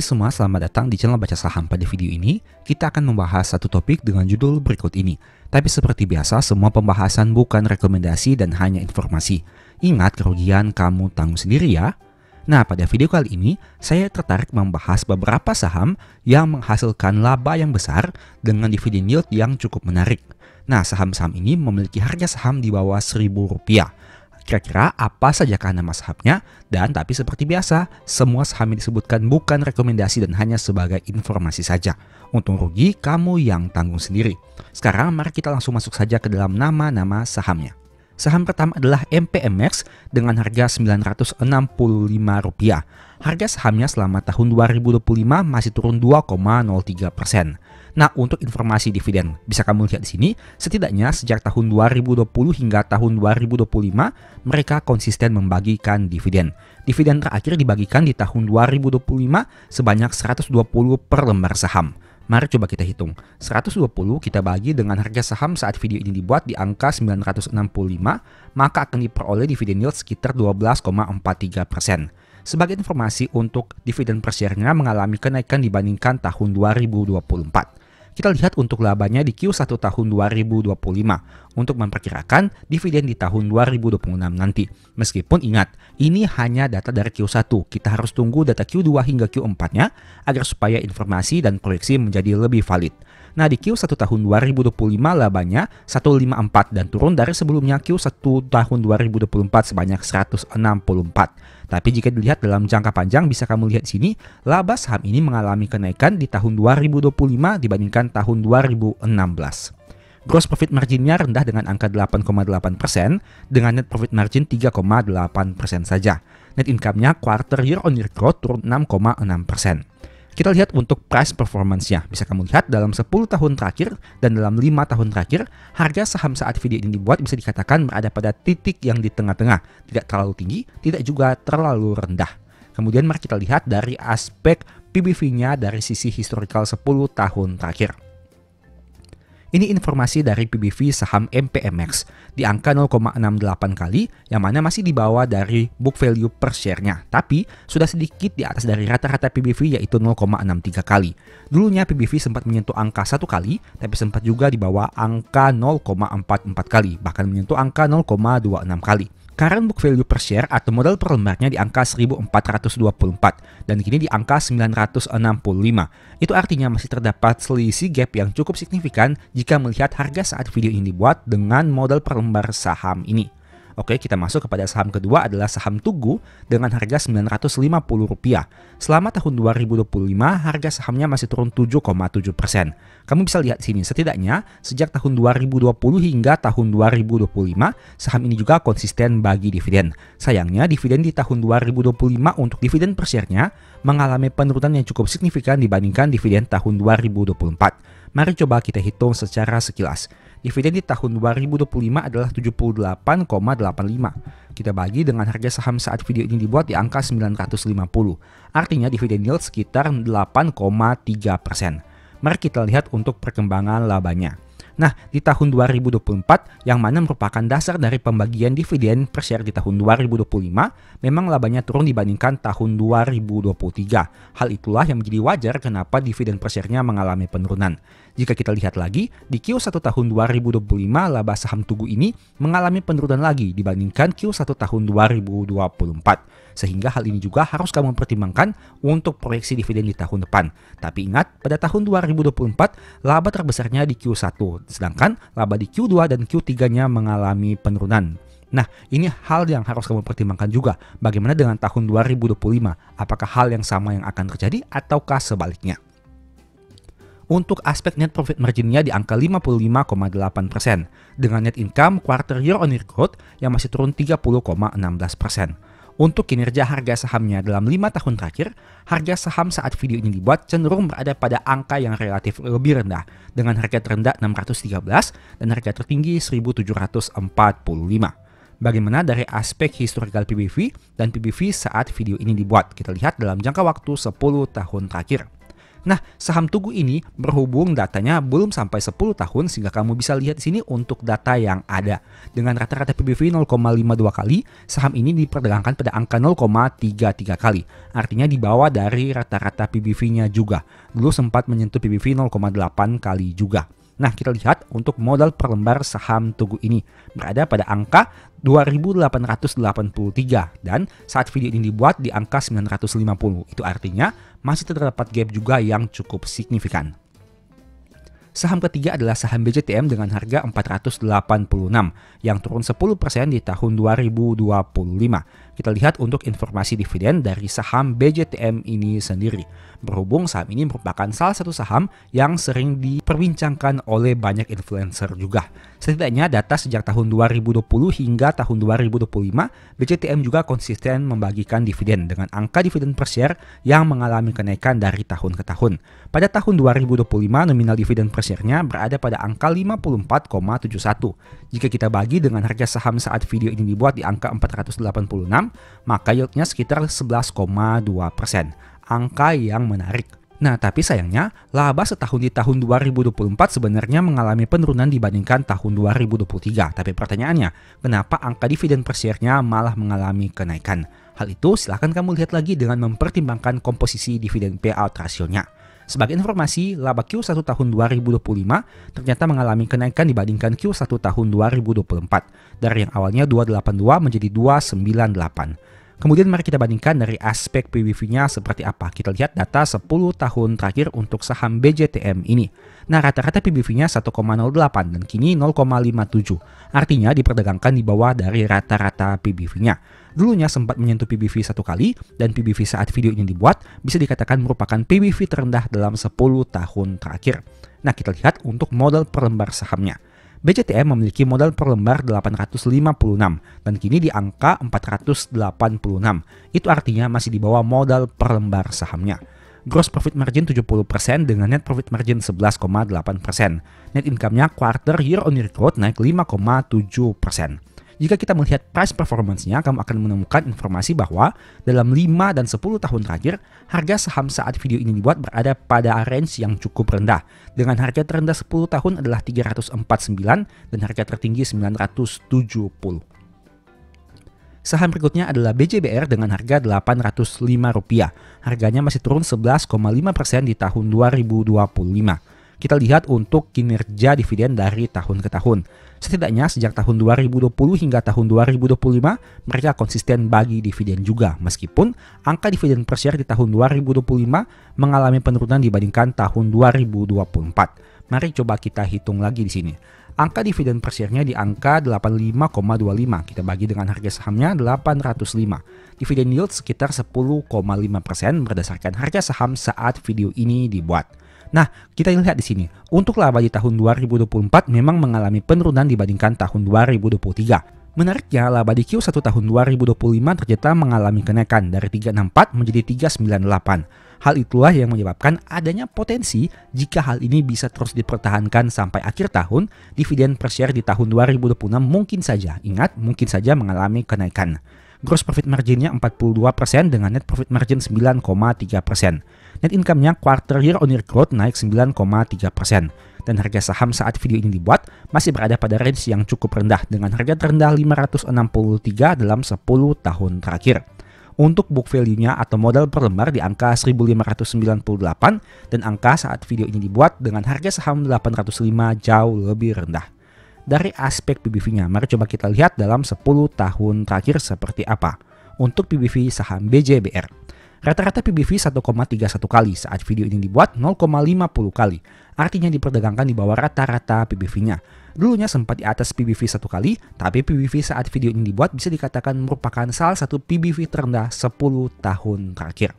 Hai semua, selamat datang di channel Baca Saham. Pada video ini, kita akan membahas satu topik dengan judul berikut ini. Tapi seperti biasa, semua pembahasan bukan rekomendasi dan hanya informasi. Ingat, kerugian kamu tanggung sendiri ya. Nah, pada video kali ini, saya tertarik membahas beberapa saham yang menghasilkan laba yang besar dengan dividen yield yang cukup menarik. Nah, saham-saham ini memiliki harga saham di bawah Rp1.000. Kira-kira apa sajakah nama sahamnya? Dan tapi seperti biasa, semua saham yang disebutkan bukan rekomendasi dan hanya sebagai informasi saja. Untung rugi, kamu yang tanggung sendiri. Sekarang mari kita langsung masuk saja ke dalam nama-nama sahamnya. Saham pertama adalah MPMX dengan harga Rp965. Harga sahamnya selama tahun 2025 masih turun 2,03%. Nah, untuk informasi dividen, bisa kamu lihat di sini, setidaknya sejak tahun 2020 hingga tahun 2025, mereka konsisten membagikan dividen. Dividen terakhir dibagikan di tahun 2025 sebanyak 120 per lembar saham. Mari coba kita hitung. 120 kita bagi dengan harga saham saat video ini dibuat di angka 965, maka akan diperoleh dividen yield sekitar 12,43%. Sebagai informasi, untuk dividen per share-nya mengalami kenaikan dibandingkan tahun 2024. Kita lihat untuk labanya di Q1 tahun 2025 untuk memperkirakan dividen di tahun 2026 nanti. Meskipun ingat, ini hanya data dari Q1. Kita harus tunggu data Q2 hingga Q4-nya agar supaya informasi dan proyeksi menjadi lebih valid. Nah, di Q1 tahun 2025 labanya 154 dan turun dari sebelumnya Q1 tahun 2024 sebanyak 164. Tapi jika dilihat dalam jangka panjang, bisa kamu lihat di sini, laba saham ini mengalami kenaikan di tahun 2025 dibandingkan tahun 2016. Gross profit marginnya rendah dengan angka 8,8% dengan net profit margin 3,8% saja. Net income-nya quarter year on year growth turun 6,6%. Kita lihat untuk price performance-nya. Bisa kamu lihat dalam 10 tahun terakhir dan dalam 5 tahun terakhir, harga saham saat video ini dibuat bisa dikatakan berada pada titik yang di tengah-tengah. Tidak terlalu tinggi, tidak juga terlalu rendah. Kemudian mari kita lihat dari aspek PBV-nya dari sisi historical 10 tahun terakhir. Ini informasi dari PBV saham MPMX di angka 0,68 kali, yang mana masih di bawah dari book value per share-nya. Tapi sudah sedikit di atas dari rata-rata PBV yaitu 0,63 kali. Dulunya PBV sempat menyentuh angka 1 kali, tapi sempat juga di bawah angka 0,44 kali, bahkan menyentuh angka 0,26 kali. Current book value per share atau modal per lembarnya di angka 1424 dan kini di angka 965. Itu artinya masih terdapat selisih gap yang cukup signifikan jika melihat harga saat video ini dibuat dengan modal per lembar saham ini. Oke, kita masuk kepada saham kedua adalah saham Tugu dengan harga Rp950. Selama tahun 2025, harga sahamnya masih turun 7,7%. Kamu bisa lihat di sini, setidaknya sejak tahun 2020 hingga tahun 2025, saham ini juga konsisten bagi dividen. Sayangnya, dividen di tahun 2025 untuk dividen per share-nya mengalami penurunan yang cukup signifikan dibandingkan dividen tahun 2024. Mari coba kita hitung secara sekilas. Dividen di tahun 2025 adalah 78,85. Kita bagi dengan harga saham saat video ini dibuat di angka 950. Artinya dividen yield sekitar 8,3%. Mari kita lihat untuk perkembangan labanya. Nah, di tahun 2024, yang mana merupakan dasar dari pembagian dividen per share di tahun 2025, memang labanya turun dibandingkan tahun 2023. Hal itulah yang menjadi wajar kenapa dividen per share-nya mengalami penurunan. Jika kita lihat lagi, di Q1 tahun 2025, laba saham Tugu ini mengalami penurunan lagi dibandingkan Q1 tahun 2024. Sehingga hal ini juga harus kamu pertimbangkan untuk proyeksi dividen di tahun depan. Tapi ingat, pada tahun 2024, laba terbesarnya di Q1, sedangkan laba di Q2 dan Q3-nya mengalami penurunan. Nah, ini hal yang harus kamu pertimbangkan juga. Bagaimana dengan tahun 2025? Apakah hal yang sama yang akan terjadi ataukah sebaliknya? Untuk aspek net profit marginnya di angka 55,8% dengan net income quarter year on year growth yang masih turun 30,16%. Untuk kinerja harga sahamnya dalam 5 tahun terakhir, harga saham saat video ini dibuat cenderung berada pada angka yang relatif lebih rendah dengan harga terendah 613 dan harga tertinggi 1745. Bagaimana dari aspek historical PBV dan PBV saat video ini dibuat? Kita lihat dalam jangka waktu 10 tahun terakhir. Nah, saham Tugu ini berhubung datanya belum sampai 10 tahun sehingga kamu bisa lihat di sini untuk data yang ada. Dengan rata-rata PBV 0,52 kali, saham ini diperdagangkan pada angka 0,33 kali. Artinya di bawah dari rata-rata PBV-nya juga. Dulu sempat menyentuh PBV 0,8 kali juga. Nah, kita lihat untuk modal per lembar saham Tugu ini berada pada angka 2.883 dan saat video ini dibuat di angka 950. Itu artinya masih terdapat gap juga yang cukup signifikan. Saham ketiga adalah saham BJTM dengan harga 486 yang turun 10% di tahun 2025. Kita lihat untuk informasi dividen dari saham BJTM ini sendiri. Berhubung saham ini merupakan salah satu saham yang sering diperbincangkan oleh banyak influencer juga. Setidaknya data sejak tahun 2020 hingga tahun 2025, BJTM juga konsisten membagikan dividen dengan angka dividen per share yang mengalami kenaikan dari tahun ke tahun. Pada tahun 2025, nominal dividen per share-nya berada pada angka 54,71. Jika kita bagi dengan harga saham saat video ini dibuat di angka 486, maka yield-nya sekitar 11,2%. Angka yang menarik. Nah, tapi sayangnya, laba setahun di tahun 2024 sebenarnya mengalami penurunan dibandingkan tahun 2023. Tapi pertanyaannya, kenapa angka dividen per share-nya malah mengalami kenaikan? Hal itu silahkan kamu lihat lagi dengan mempertimbangkan komposisi dividen payout rasionya. Sebagai informasi, laba Q1 tahun 2025 ternyata mengalami kenaikan dibandingkan Q1 tahun 2024. Dari yang awalnya 282 menjadi 298. Kemudian mari kita bandingkan dari aspek PBV-nya seperti apa. Kita lihat data 10 tahun terakhir untuk saham BJTM ini. Nah, rata-rata PBV-nya 1,08 dan kini 0,57. Artinya diperdagangkan di bawah dari rata-rata PBV-nya. Dulunya sempat menyentuh PBV 1 kali dan PBV saat video ini dibuat bisa dikatakan merupakan PBV terendah dalam 10 tahun terakhir. Nah, kita lihat untuk modal per lembar sahamnya. BJTM memiliki modal per lembar 856 dan kini di angka 486. Itu artinya masih di bawah modal per lembar sahamnya. Gross profit margin 70% dengan net profit margin 11,8%. Net income-nya quarter year on year growth naik 5,7%. Jika kita melihat price performance-nya, kamu akan menemukan informasi bahwa dalam 5 dan 10 tahun terakhir, harga saham saat video ini dibuat berada pada range yang cukup rendah. Dengan harga terendah 10 tahun adalah 349 dan harga tertinggi 970. Saham berikutnya adalah BJBR dengan harga Rp805. Harganya masih turun 11,5% di tahun 2025. Kita lihat untuk kinerja dividen dari tahun ke tahun. Setidaknya sejak tahun 2020 hingga tahun 2025, mereka konsisten bagi dividen juga. Meskipun angka dividen per share di tahun 2025 mengalami penurunan dibandingkan tahun 2024. Mari coba kita hitung lagi di sini. Angka dividen per share-nya di angka 85,25. Kita bagi dengan harga sahamnya 805. Dividen yield sekitar 10,5% berdasarkan harga saham saat video ini dibuat. Nah, kita lihat di sini. Untuk laba di tahun 2024 memang mengalami penurunan dibandingkan tahun 2023. Menariknya, laba di Q1 tahun 2025 ternyata mengalami kenaikan dari 364 menjadi 398. Hal itulah yang menyebabkan adanya potensi jika hal ini bisa terus dipertahankan sampai akhir tahun, dividen per share di tahun 2026 mungkin saja mengalami kenaikan. Gross profit marginnya 42% dengan net profit margin 9,3%. Net income-nya quarter year on year growth naik 9,3%. Dan harga saham saat video ini dibuat masih berada pada range yang cukup rendah dengan harga terendah 563 dalam 10 tahun terakhir. Untuk book value-nya atau modal per lembar di angka 1.598 dan angka saat video ini dibuat dengan harga saham 805 jauh lebih rendah. Dari aspek PBV-nya, mari coba kita lihat dalam 10 tahun terakhir seperti apa. Untuk PBV saham BJBR, rata-rata PBV 1,31 kali saat video ini dibuat 0,50 kali. Artinya diperdagangkan di bawah rata-rata PBV-nya. Dulunya sempat di atas PBV 1 kali, tapi PBV saat video ini dibuat bisa dikatakan merupakan salah satu PBV terendah 10 tahun terakhir.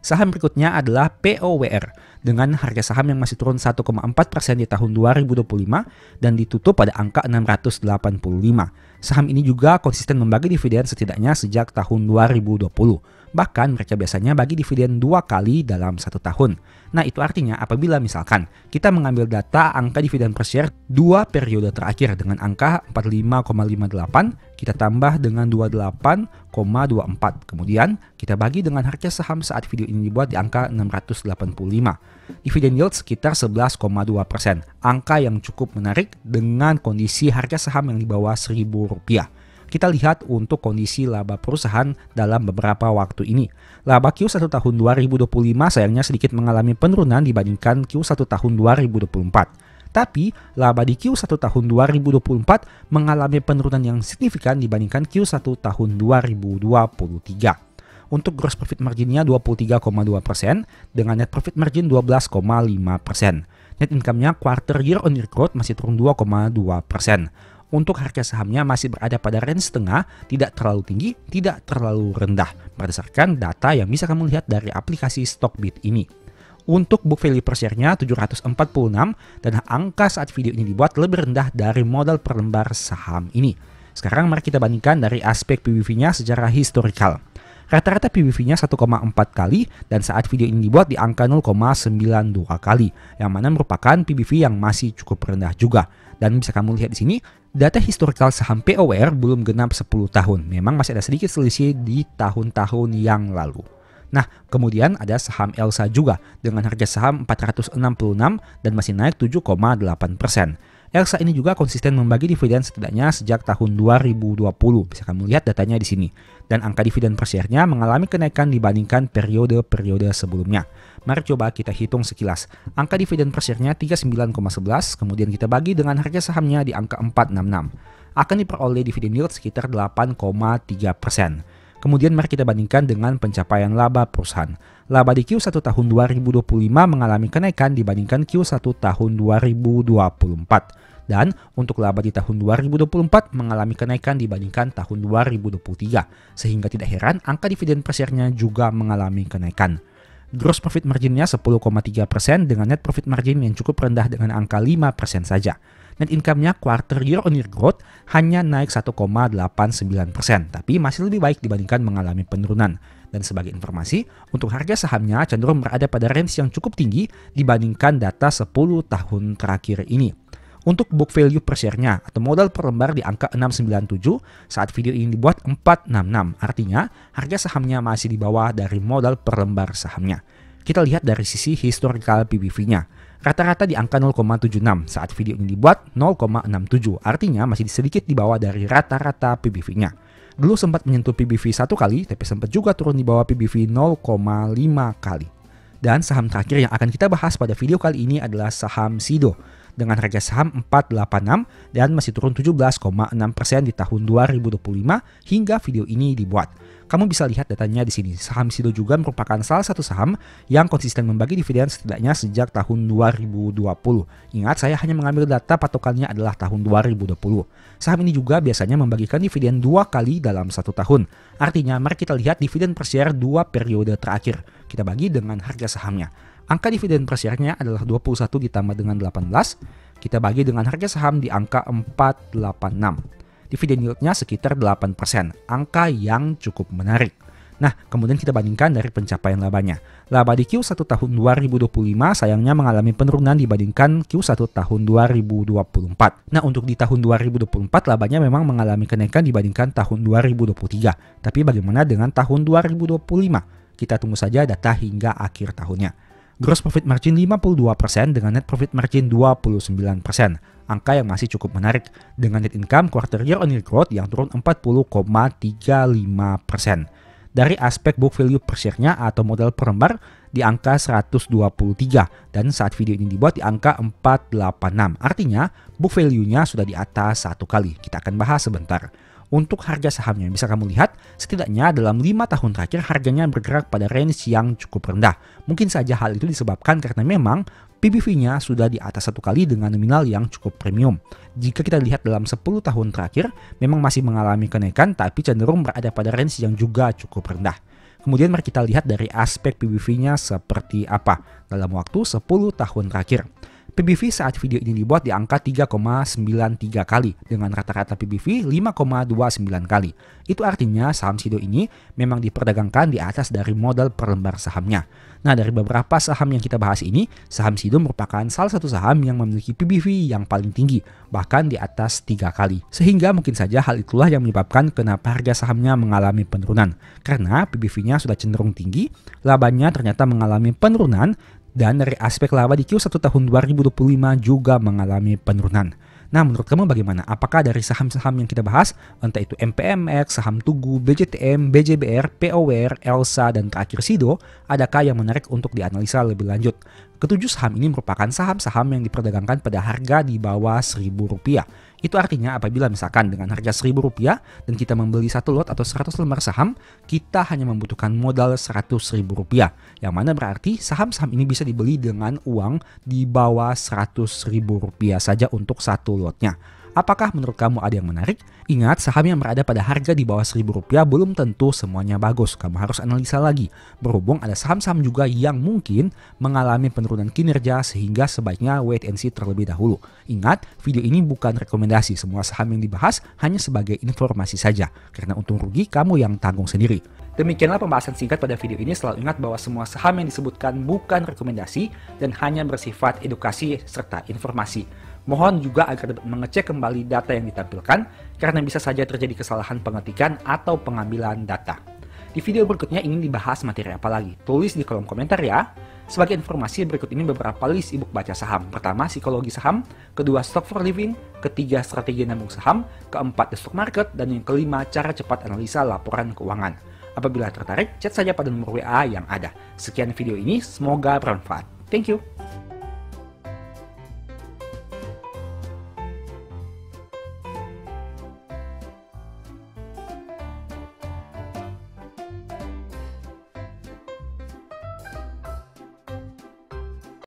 Saham berikutnya adalah POWR dengan harga saham yang masih turun 1,4% di tahun 2025 dan ditutup pada angka 685. Saham ini juga konsisten membagi dividen setidaknya sejak tahun 2020. Bahkan mereka biasanya bagi dividen 2 kali dalam 1 tahun. Nah, itu artinya apabila misalkan kita mengambil data angka dividen per share 2 periode terakhir dengan angka 45,58, kita tambah dengan 28,24. Kemudian kita bagi dengan harga saham saat video ini dibuat di angka 685. Dividen yield sekitar 11,2%. Angka yang cukup menarik dengan kondisi harga saham yang di bawah Rp1.000. Kita lihat untuk kondisi laba perusahaan dalam beberapa waktu ini. Laba Q1 tahun 2025 sayangnya sedikit mengalami penurunan dibandingkan Q1 tahun 2024. Tapi laba di Q1 tahun 2024 mengalami penurunan yang signifikan dibandingkan Q1 tahun 2023. Untuk gross profit marginnya 23,2% dengan net profit margin 12,5%. Net income-nya quarter year on year growth masih turun 2,2%. Untuk harga sahamnya masih berada pada range tengah, tidak terlalu tinggi, tidak terlalu rendah, berdasarkan data yang bisa kamu lihat dari aplikasi Stockbit ini. Untuk book value per share-nya 746 dan angka saat video ini dibuat lebih rendah dari modal per lembar saham ini. Sekarang mari kita bandingkan dari aspek PBV-nya secara historical. Rata-rata PBV-nya 1,4 kali dan saat video ini dibuat di angka 0,92 kali, yang mana merupakan PBV yang masih cukup rendah juga. Dan bisa kamu lihat di sini, data historical saham POR belum genap 10 tahun. Memang masih ada sedikit selisih di tahun-tahun yang lalu. Nah, kemudian ada saham ELSA juga dengan harga saham 466 dan masih naik 7,8%. ELSA ini juga konsisten membagi dividen setidaknya sejak tahun 2020. Bisa kamu lihat datanya di sini. Dan angka dividen per share-nya mengalami kenaikan dibandingkan periode-periode sebelumnya. Mari coba kita hitung sekilas. Angka dividen per share-nya 39,11, kemudian kita bagi dengan harga sahamnya di angka 466. Akan diperoleh dividen yield sekitar 8,3%. Kemudian mari kita bandingkan dengan pencapaian laba perusahaan. Laba di Q1 tahun 2025 mengalami kenaikan dibandingkan Q1 tahun 2024. Dan untuk laba di tahun 2024 mengalami kenaikan dibandingkan tahun 2023. Sehingga tidak heran angka dividen per share-nya juga mengalami kenaikan. Gross profit margin-nya 10,3% dengan net profit margin yang cukup rendah dengan angka 5% saja. Net income-nya quarter year on year growth hanya naik 1,89%, tapi masih lebih baik dibandingkan mengalami penurunan. Dan sebagai informasi, untuk harga sahamnya cenderung berada pada range yang cukup tinggi dibandingkan data 10 tahun terakhir ini. Untuk book value per share-nya atau modal per lembar di angka 697 saat video ini dibuat 466. Artinya harga sahamnya masih di bawah dari modal per lembar sahamnya. Kita lihat dari sisi historical PBV-nya. Rata-rata di angka 0,76 saat video ini dibuat 0,67. Artinya masih sedikit di bawah dari rata-rata PBV-nya. Dulu sempat menyentuh PBV 1 kali, tapi sempat juga turun di bawah PBV 0,5 kali. Dan saham terakhir yang akan kita bahas pada video kali ini adalah saham Sido. Dengan harga saham 486 dan masih turun 17,6% di tahun 2025 hingga video ini dibuat. Kamu bisa lihat datanya di sini. Saham Sido juga merupakan salah satu saham yang konsisten membagi dividen setidaknya sejak tahun 2020. Ingat, saya hanya mengambil data patokannya adalah tahun 2020. Saham ini juga biasanya membagikan dividen 2 kali dalam 1 tahun. Artinya, mari kita lihat dividen per share 2 periode terakhir. Kita bagi dengan harga sahamnya. Angka dividen per share-nya adalah 21 ditambah dengan 18. Kita bagi dengan harga saham di angka 486. Dividen yield-nya sekitar 8%, angka yang cukup menarik. Nah, kemudian kita bandingkan dari pencapaian labanya. Laba di Q1 tahun 2025 sayangnya mengalami penurunan dibandingkan Q1 tahun 2024. Nah, untuk di tahun 2024 labanya memang mengalami kenaikan dibandingkan tahun 2023. Tapi bagaimana dengan tahun 2025? Kita tunggu saja data hingga akhir tahunnya. Gross profit margin 52% dengan net profit margin 29%. Angka yang masih cukup menarik dengan net income quarter year on year growth yang turun 40,35%. Dari aspek book value per share-nya atau modal per lembar di angka 123 dan saat video ini dibuat di angka 486. Artinya book value-nya sudah di atas 1 kali. Kita akan bahas sebentar. Untuk harga sahamnya bisa kamu lihat setidaknya dalam 5 tahun terakhir harganya bergerak pada range yang cukup rendah. Mungkin saja hal itu disebabkan karena memang PBV-nya sudah di atas 1 kali dengan nominal yang cukup premium. Jika kita lihat dalam 10 tahun terakhir memang masih mengalami kenaikan tapi cenderung berada pada range yang juga cukup rendah. Kemudian mari kita lihat dari aspek PBV-nya seperti apa dalam waktu 10 tahun terakhir. PBV saat video ini dibuat di angka 3,93 kali dengan rata-rata PBV 5,29 kali. Itu artinya saham Sido ini memang diperdagangkan di atas dari modal per lembar sahamnya. Nah, dari beberapa saham yang kita bahas ini, saham Sido merupakan salah satu saham yang memiliki PBV yang paling tinggi, bahkan di atas 3 kali. Sehingga mungkin saja hal itulah yang menyebabkan kenapa harga sahamnya mengalami penurunan. Karena PBV-nya sudah cenderung tinggi, labanya ternyata mengalami penurunan, dan dari aspek laba di Q1 tahun 2025 juga mengalami penurunan. Nah, menurut kamu bagaimana? Apakah dari saham-saham yang kita bahas, entah itu MPMX, saham Tugu, BJTM, BJBR, POWR, Elsa, dan terakhir Sido, adakah yang menarik untuk dianalisa lebih lanjut? Ketujuh saham ini merupakan saham-saham yang diperdagangkan pada harga di bawah Rp1.000. Itu artinya apabila misalkan dengan harga Rp1.000 dan kita membeli 1 lot atau 100 lembar saham, kita hanya membutuhkan modal Rp100.000. Yang mana berarti saham-saham ini bisa dibeli dengan uang di bawah Rp100.000 saja untuk 1 lotnya. Apakah menurut kamu ada yang menarik? Ingat, saham yang berada pada harga di bawah Rp1.000 belum tentu semuanya bagus. Kamu harus analisa lagi. Berhubung ada saham-saham juga yang mungkin mengalami penurunan kinerja sehingga sebaiknya wait and see terlebih dahulu. Ingat, video ini bukan rekomendasi. Semua saham yang dibahas hanya sebagai informasi saja. Karena untung rugi kamu yang tanggung sendiri. Demikianlah pembahasan singkat pada video ini. Selalu ingat bahwa semua saham yang disebutkan bukan rekomendasi dan hanya bersifat edukasi serta informasi. Mohon juga agar dapat mengecek kembali data yang ditampilkan karena bisa saja terjadi kesalahan pengetikan atau pengambilan data. Di video berikutnya ingin dibahas materi apa lagi? Tulis di kolom komentar ya. Sebagai informasi, berikut ini beberapa list ebook baca saham. Pertama, psikologi saham. Kedua, stock for living. Ketiga, strategi nabung saham. Keempat, the stock market. Dan yang kelima, cara cepat analisa laporan keuangan. Apabila tertarik, chat saja pada nomor WA yang ada. Sekian video ini, semoga bermanfaat. Thank you.